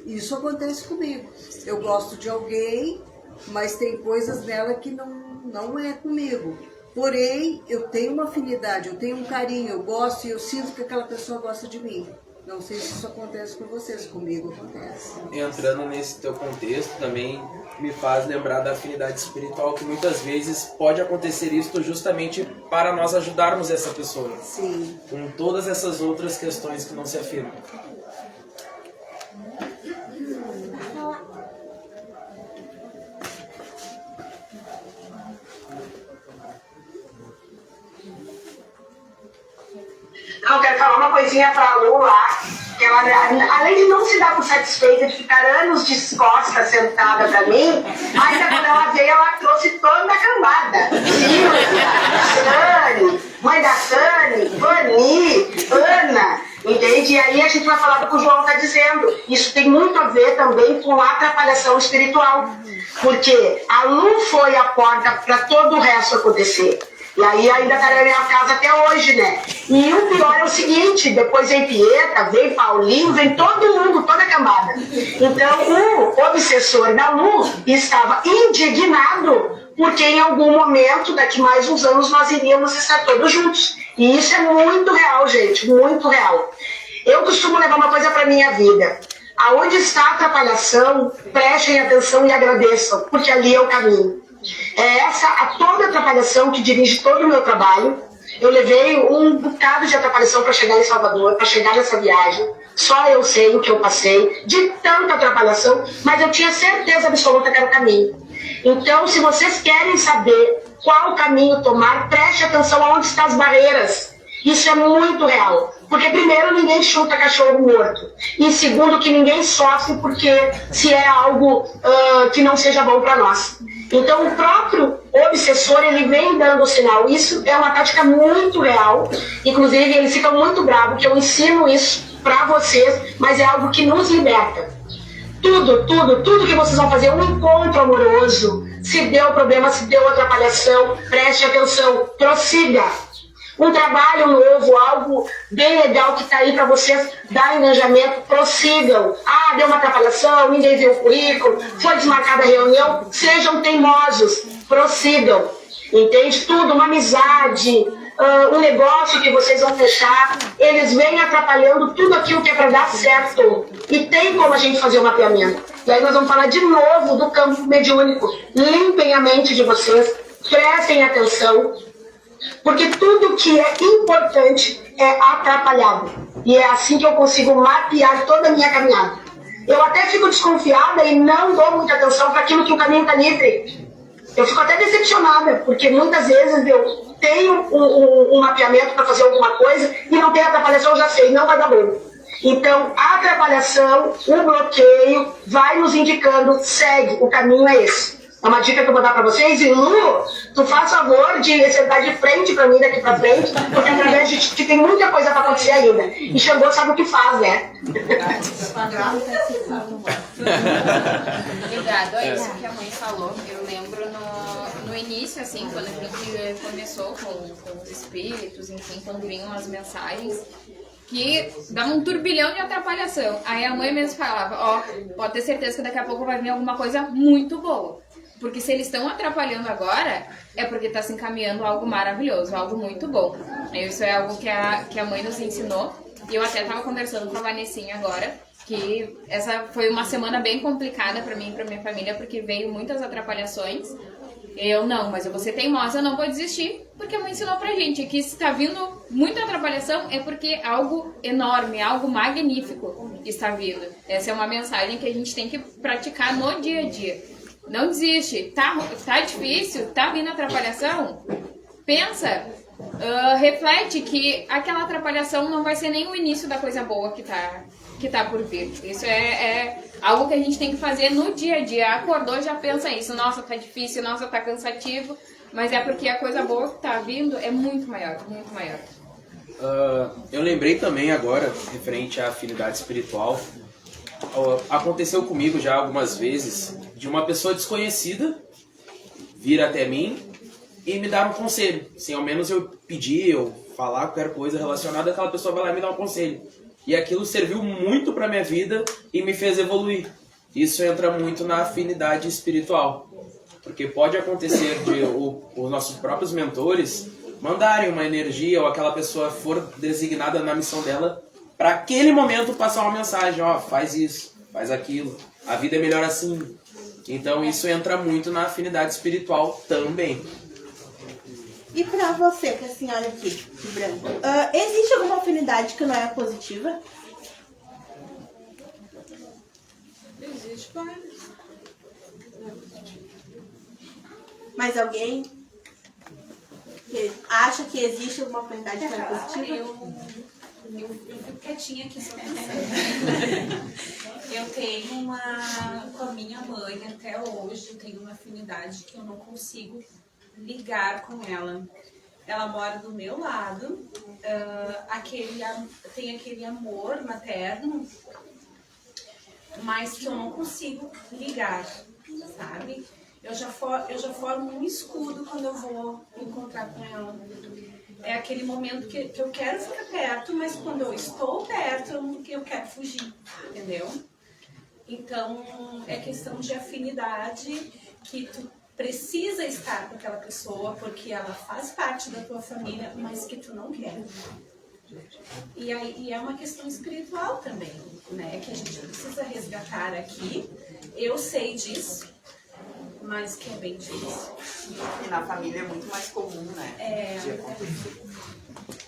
Isso acontece comigo. Eu gosto de alguém, mas tem coisas nela que não é comigo. Porém, eu tenho uma afinidade, eu tenho um carinho, eu gosto e eu sinto que aquela pessoa gosta de mim. Não sei se isso acontece com vocês, comigo acontece. Entrando nesse teu contexto, também me faz lembrar da afinidade espiritual, que muitas vezes pode acontecer isso justamente para nós ajudarmos essa pessoa. Sim. Com todas essas outras questões que não se afirmam. Não, eu quero falar uma coisinha pra Lu lá, que ela, além de não se dar por satisfeita de ficar anos de costas sentada pra mim, ainda quando ela veio, ela trouxe toda a cambada. Sani, mãe da Sani, Vani, Ana, entende? E aí a gente vai falar do que o João está dizendo. Isso tem muito a ver também com a atrapalhação espiritual, porque a Lu foi a porta para todo o resto acontecer. E aí ainda tá na minha casa até hoje, né? E o pior é o seguinte, depois vem Pieta, vem Paulinho, vem todo mundo, toda a cambada. Então o obsessor da Lu estava indignado porque em algum momento, daqui mais uns anos, nós iríamos estar todos juntos. E isso é muito real, gente, muito real. Eu costumo levar uma coisa pra minha vida. Aonde está a atrapalhação, prestem atenção e agradeçam, porque ali é o caminho. É essa a toda atrapalhação que dirige todo o meu trabalho, Eu levei um bocado de atrapalhação para chegar em Salvador, para chegar nessa viagem. Só eu sei o que eu passei, de tanta atrapalhação, mas eu tinha certeza absoluta que era o caminho. Então, se vocês querem saber qual caminho tomar, preste atenção aonde estão as barreiras. Isso é muito real. Porque, primeiro, ninguém chuta cachorro morto. E, segundo, que ninguém sofre porque se é algo que não seja bom para nós. Então, o próprio obsessor, ele vem dando o sinal. Isso é uma tática muito real. Inclusive, eles ficam muito bravos que eu ensino isso para vocês, mas é algo que nos liberta. Tudo que vocês vão fazer, um encontro amoroso, se deu problema, se deu atrapalhação, preste atenção, prossiga. Um trabalho novo, algo bem legal que está aí para vocês dar engajamento, prossigam. Ah, deu uma atrapalhação, ninguém viu o currículo, foi desmarcada a reunião, sejam teimosos, prossigam. Entende? Tudo, uma amizade, um negócio que vocês vão fechar, eles vêm atrapalhando tudo aquilo que é para dar certo. E tem como a gente fazer o mapeamento. E aí nós vamos falar de novo do campo mediúnico. Limpem a mente de vocês, prestem atenção, porque tudo que é importante é atrapalhado. E é assim que eu consigo mapear toda a minha caminhada. Eu até fico desconfiada e não dou muita atenção para aquilo que o caminho está livre. Eu fico até decepcionada, porque muitas vezes eu tenho um mapeamento para fazer alguma coisa e não tem atrapalhação, eu já sei, não vai dar bom. Então, a atrapalhação, o bloqueio, vai nos indicando, segue, o caminho é esse. É uma dica que eu vou dar para vocês. E Lu, tu faz favor de sentar de frente para mim daqui para frente, porque através de ti tem muita coisa para acontecer ainda. E chegou, sabe o que faz, né? Ligado a isso que a mãe falou, eu lembro no início, assim, quando a gente começou com os espíritos, enfim, quando vinham as mensagens, que dava um turbilhão de atrapalhação. Aí a mãe mesmo falava, ó, pode ter certeza que daqui a pouco vai vir alguma coisa muito boa. Porque se eles estão atrapalhando agora, é porque está se encaminhando algo maravilhoso, algo muito bom. Isso é algo que a mãe nos ensinou. E eu até estava conversando com a Vanessinha agora, que essa foi uma semana bem complicada para mim e para minha família, porque veio muitas atrapalhações. Eu não, mas eu vou ser teimosa, eu não vou desistir, porque a mãe ensinou pra gente que se está vindo muita atrapalhação é porque algo enorme, algo magnífico está vindo. Essa é uma mensagem que a gente tem que praticar no dia a dia. Não desiste, tá difícil, tá vindo atrapalhação? Pensa, reflete que aquela atrapalhação não vai ser nem o início da coisa boa que tá por vir. Isso é algo que a gente tem que fazer no dia a dia. Acordou, já pensa isso. Nossa, tá difícil, nossa, tá cansativo. Mas é porque a coisa boa que tá vindo é muito maior, muito maior. Eu lembrei também agora, referente à afinidade espiritual, aconteceu comigo já algumas vezes de uma pessoa desconhecida vir até mim e me dar um conselho. Assim, ao menos eu pedir, eu falar qualquer coisa relacionada, aquela pessoa vai lá e me dá um conselho. E aquilo serviu muito para minha vida e me fez evoluir. Isso entra muito na afinidade espiritual. Porque pode acontecer de os nossos próprios mentores mandarem uma energia ou aquela pessoa for designada na missão dela para aquele momento passar uma mensagem, ó, faz isso, faz aquilo, a vida é melhor assim. Então isso entra muito na afinidade espiritual também. E pra você, que é a senhora aqui, de branco, existe alguma afinidade que não é positiva? Existe vários. Mais alguém que acha que existe alguma afinidade que não é positiva? Eu fico quietinha aqui só pensando. Eu tenho com a minha mãe até hoje, eu tenho uma afinidade que eu não consigo ligar com ela. Ela mora do meu lado, tem aquele amor materno, mas que eu não consigo ligar, sabe? Eu já formo um escudo quando eu vou encontrar com ela. É aquele momento que eu quero ficar perto, mas quando eu estou perto, eu quero fugir, entendeu? Então, é questão de afinidade, que tu precisa estar com aquela pessoa, porque ela faz parte da tua família, mas que tu não quer. E é uma questão espiritual também, né? Que a gente precisa resgatar aqui. Eu sei disso, mas que é bem difícil. que na família é muito mais comum, né? De acontecer.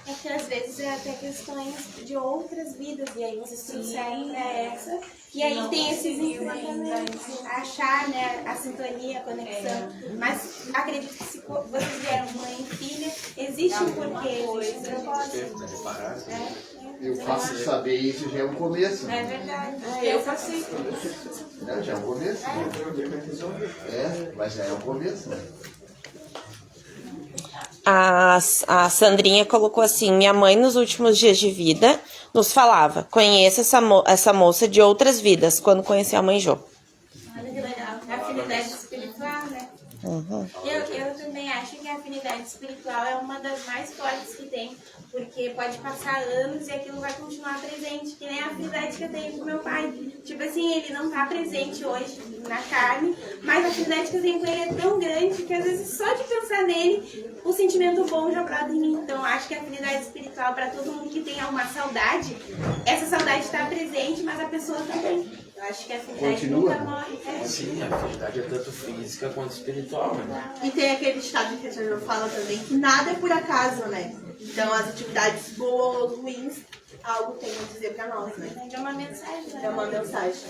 É que às vezes é até questões de outras vidas, e aí vocês trouxeram pra essa. E aí tem esses ensinamentos, achar, né, a sintonia, a conexão. Mas acredito que se vocês vieram mãe e filha, existe um porquê, existe um propósito. Eu faço saber isso já é um começo. É verdade. Eu passei. Já é um começo. Mas já é um começo. A Sandrinha colocou assim: minha mãe nos últimos dias de vida nos falava, conheça essa moça de outras vidas, quando conheceu a mãe Jô. Olha que legal. A afinidade espiritual, né? Uhum. Eu também acho que a afinidade espiritual é uma das mais fortes que tem, porque pode passar anos e aquilo vai continuar presente, que nem a afinidade que eu tenho com meu pai. Tipo assim, ele não tá presente hoje na carne, mas a afinidade que eu tenho com ele é tão grande que às vezes só de pensar nele, o sentimento bom já brota em mim. Então eu acho que a afinidade espiritual, para todo mundo que tenha uma saudade, essa saudade está presente, mas a pessoa também. Eu acho que a afinidade nunca morre. Sim, a afinidade é tanto física quanto espiritual, né? E tem aquele estado que a senhora fala também, que nada é por acaso, né? Então as atividades boas ou ruins, algo tem a dizer pra nós, né? É uma mensagem, né? É uma mensagem.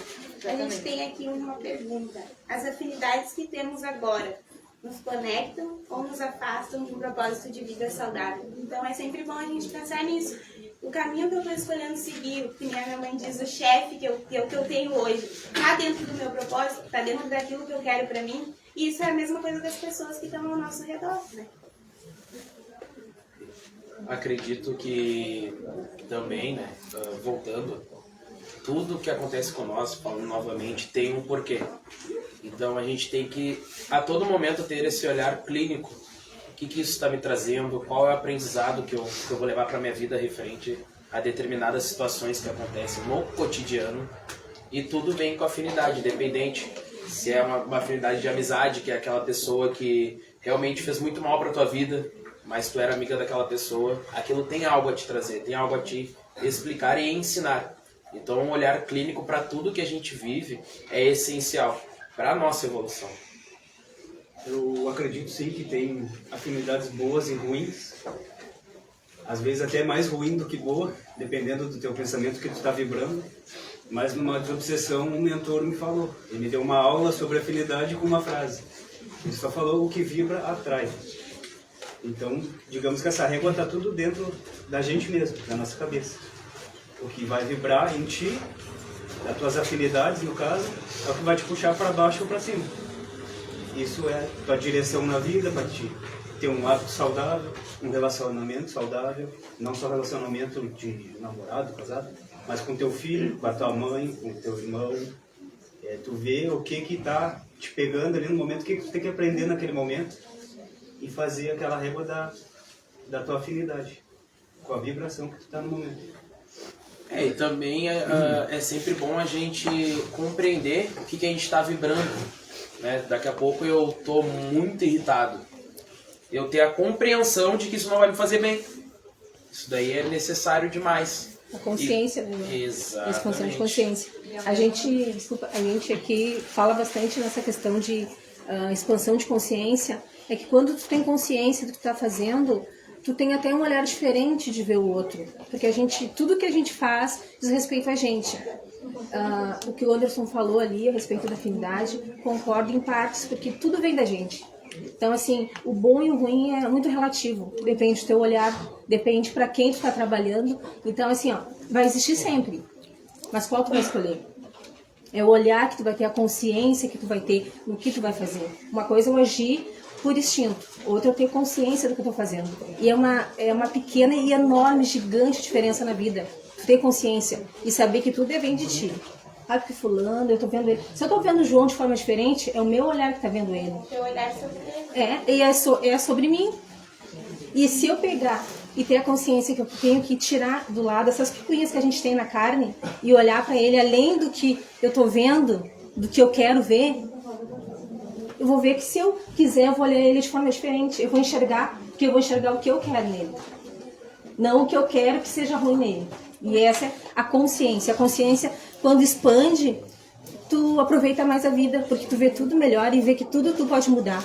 A gente tem aqui uma pergunta. As afinidades que temos agora nos conectam ou nos afastam de um propósito de vida saudável? Então é sempre bom a gente pensar nisso. O caminho que eu estou escolhendo seguir, o que minha mãe diz, o chefe que eu tenho hoje, está dentro do meu propósito, está dentro daquilo que eu quero para mim. E isso é a mesma coisa das pessoas que estão ao nosso redor, né? Acredito que também, né, voltando, tudo que acontece com nós, falando novamente, tem um porquê. Então a gente tem que, a todo momento, ter esse olhar clínico. O que isso está me trazendo? Qual é o aprendizado que eu vou levar para a minha vida referente a determinadas situações que acontecem no cotidiano? E tudo vem com afinidade, independente se é uma afinidade de amizade, que é aquela pessoa que realmente fez muito mal para tua vida, mas tu era amiga daquela pessoa. Aquilo tem algo a te trazer, tem algo a te explicar e ensinar. Então um olhar clínico para tudo que a gente vive é essencial para a nossa evolução. Eu acredito sim que tem afinidades boas e ruins, às vezes até mais ruim do que boa, dependendo do teu pensamento que tu está vibrando. Mas numa desobsessão, um mentor me falou, ele me deu uma aula sobre afinidade com uma frase. Ele só falou: o que vibra atrai. Então, digamos que essa régua está tudo dentro da gente mesmo, da nossa cabeça. O que vai vibrar em ti, das tuas afinidades no caso, é o que vai te puxar para baixo ou para cima. Isso é tua direção na vida, para te ter um hábito saudável, um relacionamento saudável, não só relacionamento de namorado, casado, mas com teu filho, com a tua mãe, com o teu irmão. Tu vê o que está te pegando ali no momento, o que tu tem que aprender naquele momento e fazer aquela régua da tua afinidade, com a vibração que tu está no momento. E também é sempre bom a gente compreender o que a gente está vibrando. Né? Daqui a pouco eu tô muito irritado. Eu ter a compreensão de que isso não vai me fazer bem. Isso daí é necessário demais. A consciência, né? Exatamente. A expansão de consciência. A gente aqui fala bastante nessa questão de expansão de consciência. É que quando tu tem consciência do que tu tá fazendo, tu tem até um olhar diferente de ver o outro. Porque tudo que a gente faz diz respeito a gente. O que o Anderson falou ali a respeito da afinidade, concordo em partes, porque tudo vem da gente. Então, assim, o bom e o ruim é muito relativo. Depende do teu olhar, depende para quem tu está trabalhando. Então, assim, vai existir sempre. Mas qual tu vai escolher? É o olhar que tu vai ter, a consciência que tu vai ter no que tu vai fazer. Uma coisa é eu agir por instinto, outra eu ter consciência do que eu estou fazendo. E é uma pequena e enorme, gigante diferença na vida. Tu ter consciência e saber que tudo vem de ti. Ah, porque fulano, eu tô vendo ele. Se eu tô vendo o João de forma diferente, é o meu olhar que tá vendo ele. Teu olhar sobre ele. É sobre mim. E se eu pegar e ter a consciência que eu tenho que tirar do lado essas picuinhas que a gente tem na carne e olhar para ele além do que eu tô vendo, do que eu quero ver, eu vou ver que se eu quiser, eu vou olhar ele de forma diferente. Eu vou enxergar, porque eu vou enxergar o que eu quero nele. Não o que eu quero que seja ruim nele. E essa é a consciência. A consciência, quando expande, tu aproveita mais a vida, porque tu vê tudo melhor e vê que tudo tu pode mudar.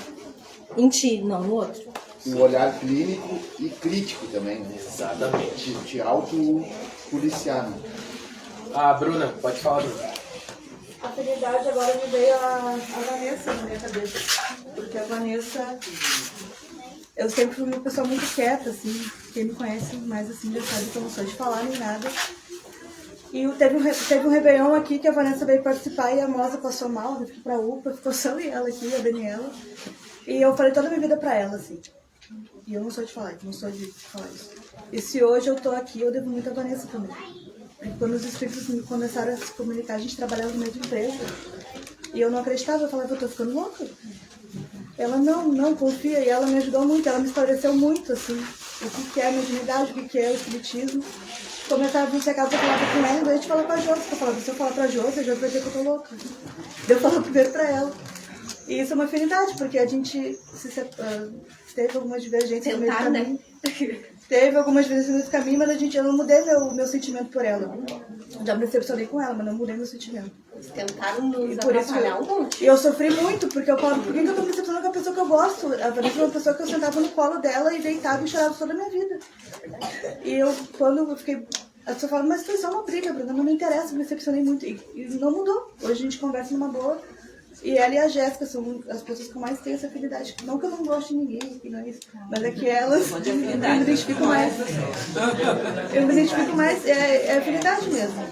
em ti, não no outro. Um olhar clínico e crítico também, né? Exatamente. Te autopoliciar, né? Ah, Bruna, pode falar, Bruna. A afinidade agora me veio a Vanessa na minha cabeça. Porque a Vanessa, eu sempre fui uma pessoa muito quieta, assim. Quem me conhece mais assim já sabe que eu não sou de falar nem nada. E teve um Réveillon aqui que a Vanessa veio participar e a Moza passou mal, eu fui pra UPA, ficou só eu e ela aqui, a Daniela. E eu falei toda a minha vida pra ela, assim. E eu não sou de falar, não sou de falar isso. E se hoje eu tô aqui, eu devo muito a Vanessa também. E quando os espíritos começaram a se comunicar, a gente trabalhava na mesma empresa. E eu não acreditava, eu falava, eu tô ficando louca. Ela, não, confia. E ela me ajudou muito, ela me esclareceu muito, assim, o que é a mediunidade, o que é o espiritismo. Começava a vir chegar, eu falava com ela, daí a gente falava com a Josi. Eu falava, se eu falar pra Josi, a Josi vai dizer que eu tô louca. Daí eu falo primeiro pra ela. E isso é uma afinidade, porque a gente teve algumas divergências no meio do caminho. Teve algumas vezes no meio do caminho, mas eu não mudei meu sentimento por ela. Já me decepcionei com ela, mas não mudei meu sentimento. Eles tentaram nos Por isso atrapalhar um monte. E eu sofri muito, porque eu falo, por que eu tô me decepcionando com a pessoa que eu gosto? A Vanessa é uma pessoa que eu sentava no colo dela e deitava e chorava toda a minha vida. E quando eu fiquei... A pessoa fala, mas foi só uma briga, Bruna, não me interessa, me decepcionei muito. E não mudou. Hoje a gente conversa numa boa. E ela e a Jéssica são as pessoas que eu mais tenho essa afinidade. Não que eu não goste de ninguém, não é isso. Mas é que elas eu me identifico mais. Eu me identifico mais, é afinidade mesmo.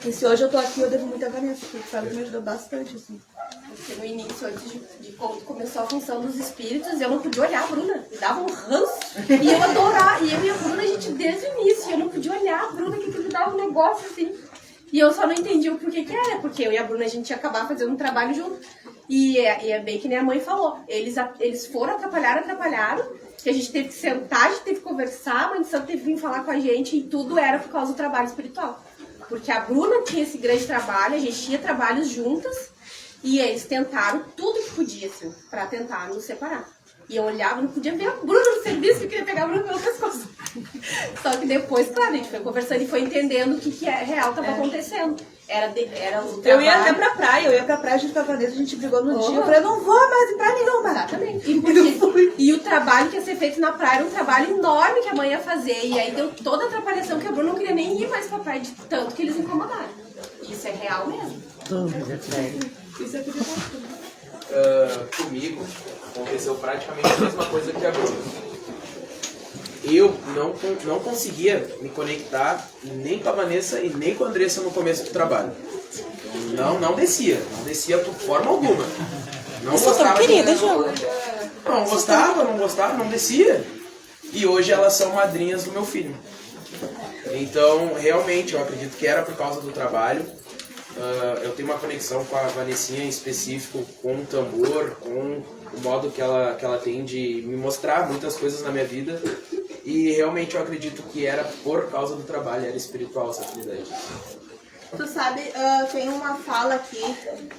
E se hoje eu tô aqui, eu devo muito a Vanessa, porque ela me ajudou bastante, assim. Porque no início, antes de quando começou a função dos espíritos, eu não podia olhar a Bruna. Me dava um ranço. E eu adorava. E eu e a Bruna, a gente, desde o início, eu não podia olhar a Bruna, que me dava um negócio assim. E eu só não entendia o porquê que era, porque eu e a Bruna, a gente ia acabar fazendo um trabalho junto. E é bem que nem a mãe falou. Eles foram, atrapalharam, que a gente teve que sentar, a gente teve que conversar, a mãe de santo teve que vir falar com a gente, e tudo era por causa do trabalho espiritual. Porque a Bruna tinha esse grande trabalho, a gente tinha trabalhos juntas, e eles tentaram tudo que podia, assim, pra tentar nos separar. E eu olhava, não podia ver a Bruna no serviço, que eu queria pegar a Bruna pelo pescoço. Só que depois, claro, a gente foi conversando e foi entendendo o que é real estava acontecendo. Era o trabalho. Eu ia até pra praia, a gente com a Vanessa, a gente brigou no dia. Eu falei, eu não vou mais ir pra nenhuma. Exatamente. E o trabalho que ia ser feito na praia era um trabalho enorme que a mãe ia fazer. E aí deu toda a atrapalhação que a Bruna não queria nem ir mais pra praia, de tanto que eles incomodaram. Isso é real mesmo. Isso é tudo. Comigo aconteceu praticamente a mesma coisa que a Bruna. Eu não conseguia me conectar nem com a Vanessa e nem com a Andressa no começo do trabalho. Não descia por forma alguma. Não gostava. Querida, João. Não gostava, não descia. E hoje elas são madrinhas do meu filho. Então, realmente, eu acredito que era por causa do trabalho. Eu tenho uma conexão com a Vanessinha em específico, com o tambor, com o modo que ela tem de me mostrar muitas coisas na minha vida. E realmente eu acredito que era por causa do trabalho, era espiritual essa afinidade. Tu sabe, tem uma fala aqui,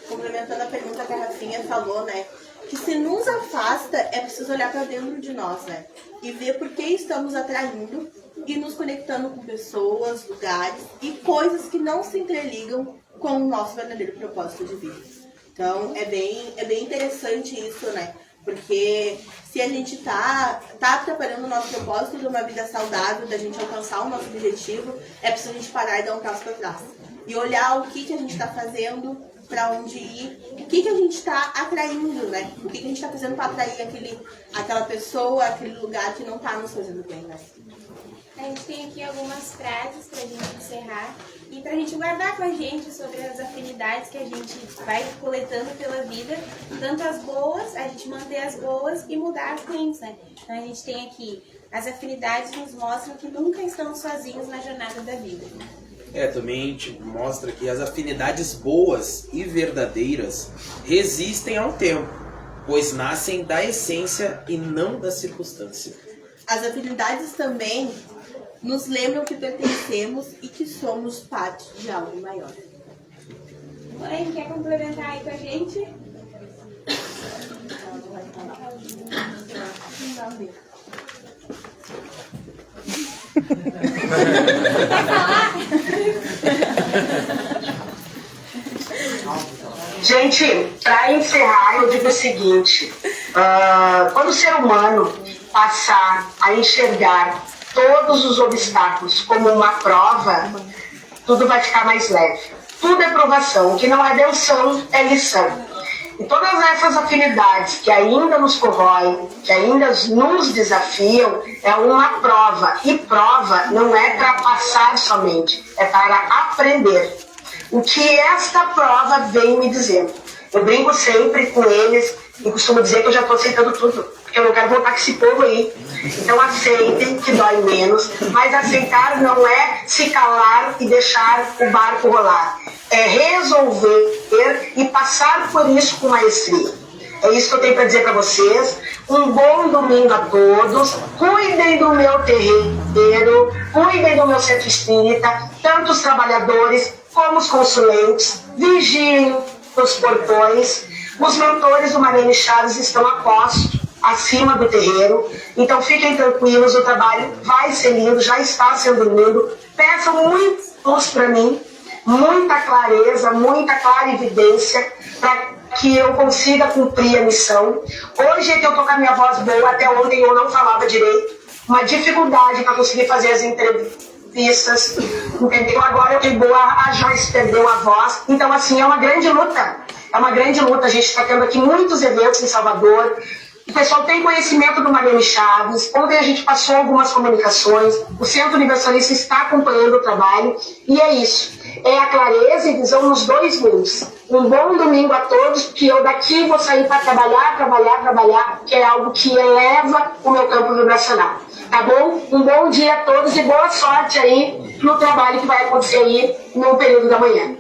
complementando a pergunta que a Rafinha falou, né? Que se nos afasta, é preciso olhar para dentro de nós, né? E ver por que estamos atraindo e nos conectando com pessoas, lugares e coisas que não se interligam com o nosso verdadeiro propósito de vida. Então, é bem interessante isso, né? Porque se a gente tá atrapalhando o nosso propósito de uma vida saudável, da gente alcançar o nosso objetivo, é preciso a gente parar e dar um passo para trás. E olhar o que a gente está fazendo, para onde ir, o que a gente está atraindo, né? O que a gente está fazendo para atrair aquela pessoa, aquele lugar que não está nos fazendo bem, né? A gente tem aqui algumas frases pra gente encerrar e pra gente guardar com a gente sobre as afinidades que a gente vai coletando pela vida, tanto as boas, a gente manter as boas e mudar as ruins, né? Então a gente tem aqui, as afinidades nos mostram que nunca estamos sozinhos na jornada da vida. Também a gente mostra que as afinidades boas e verdadeiras resistem ao tempo, pois nascem da essência e não da circunstância. As afinidades também nos lembram que pertencemos e que somos parte de algo maior. Mãe, quer complementar aí com a gente? Quer falar? Gente, para encerrar, eu digo o seguinte: Quando o ser humano passar a enxergar todos os obstáculos como uma prova, tudo vai ficar mais leve. Tudo é provação, o que não é benção é lição. E todas essas afinidades que ainda nos corroem, que ainda nos desafiam, é uma prova. E prova não é para passar somente, é para aprender. O que esta prova vem me dizendo? Eu brinco sempre com eles e costumo dizer que eu já estou aceitando tudo, porque eu não quero voltar com esse povo aí. Então aceitem, que dói menos, mas aceitar não é se calar e deixar o barco rolar. É resolver e passar por isso com maestria. É isso que eu tenho para dizer para vocês. Um bom domingo a todos. Cuidem do meu terreiro, cuidem do meu centro espírita, tanto os trabalhadores como os consulentes. Vigiem os portões. Os mentores do Marlene Chaves estão a posto, acima do terreiro. Então fiquem tranquilos, o trabalho vai ser lindo, já está sendo lindo. Peçam muitos para mim, muita clareza, muita clarividência, para que eu consiga cumprir a missão. Hoje é que eu estou com a minha voz boa, até ontem eu não falava direito. Uma dificuldade para conseguir fazer as entrevistas, entendeu? Agora eu tenho boa, a Joyce perdeu a voz. Então, assim, é uma grande luta. É uma grande luta. A gente está tendo aqui muitos eventos em Salvador. O pessoal tem conhecimento do Marlene Chaves. Ontem a gente passou algumas comunicações. O Centro Universalista está acompanhando o trabalho. E é isso. É a clareza e visão nos dois mundos. Um bom domingo a todos, que eu daqui vou sair para trabalhar, que é algo que eleva o meu campo vibracional. Tá bom? Um bom dia a todos e boa sorte aí no trabalho que vai acontecer aí no período da manhã.